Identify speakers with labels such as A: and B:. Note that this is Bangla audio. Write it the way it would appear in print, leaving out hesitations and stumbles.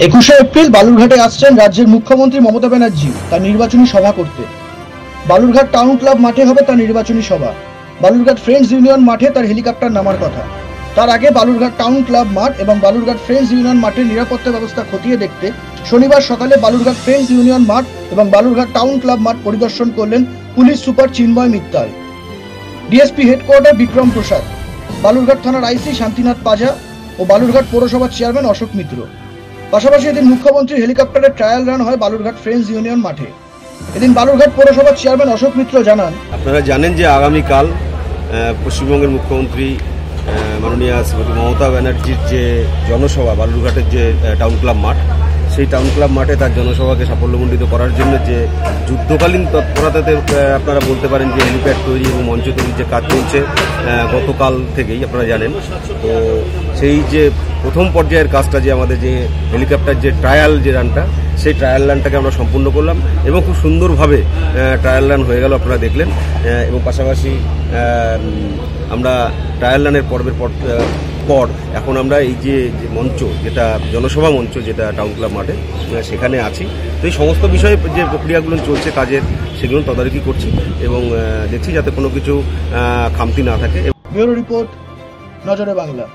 A: 21শে এপ্রিল বালুরঘাটে আসছেন রাজ্যের মুখ্যমন্ত্রী মমতা ব্যানার্জি তার নির্বাচনী সভা করতে। বালুরঘাট টাউন ক্লাব মাঠে হবে তার নির্বাচনী সভা। বালুরঘাট ফ্রেন্ডস ইউনিয়ন মাঠে তার হেলিকপ্টার নামার কথা। তার আগে বালুরঘাট টাউন ক্লাব মাঠ এবং বালুরঘাট ফ্রেন্ডস ইউনিয়ন মাঠের নিরাপত্তা ব্যবস্থা খতিয়ে দেখতে শনিবার সকালে বালুরঘাট ফ্রেন্ডস ইউনিয়ন মাঠ এবং বালুরঘাট টাউন ক্লাব মাঠ পরিদর্শন করলেন পুলিশ সুপার চিন্ময় মিত্তাল, ডিএসপি হেডকোয়ার্টার বিক্রম প্রসাদ, বালুরঘাট থানার আইসি শান্তিনাথ পাজা ও বালুরঘাট পৌরসভার চেয়ারম্যান অশোক মিত্র। পাশাপাশি এদিন মুখ্যমন্ত্রীর হেলিকপ্টারের ট্রায়াল রান হয় বালুরঘাট ফ্রেন্ডস ইউনিয়ন মাঠে। এদিন বালুরঘাট পৌরসভার চেয়ারম্যান অশোক মিত্র জানান,
B: আপনারা জানেন যে আগামীকাল পশ্চিমবঙ্গের মুখ্যমন্ত্রী মাননীয়া শ্রীমতী মমতা ব্যানার্জির যে জনসভা বালুরঘাটের যে টাউন ক্লাব মাঠ, সেই টাউন ক্লাব মাঠে তার জনসভাকে সাফল্যমণ্ডিত করার জন্য যে যুদ্ধকালীন তৎপরতাতে আপনারা বলতে পারেন যে হেলিপ্যাড তৈরি এবং মঞ্চ তৈরির যে কাজ চলছে গতকাল থেকেই আপনারা জানেন। তো সেই যে প্রথম পর্যায়ের কাজটা যে আমাদের যে হেলিকপ্টার যে ট্রায়াল যে রানটা, সেই ট্রায়াল রানটাকে আমরা সম্পূর্ণ করলাম এবং খুব সুন্দরভাবে ট্রায়াল রান হয়ে গেল, আপনারা দেখলেন। এবং পাশাপাশি আমরা ট্রায়াল রানের পর্বের পর এখন আমরা এই যে মঞ্চ, যেটা জনসভা মঞ্চ, যেটা টাউন ক্লাব মাঠে, সেখানে আছি। তো এই সমস্ত বিষয়ে যে প্রক্রিয়াগুলো চলছে কাজের, সেগুলো তদারকি করছি এবং দেখছি যাতে কোনো কিছু খামতি না থাকে।
A: ব্যুরো রিপোর্ট, নজরে বাংলা।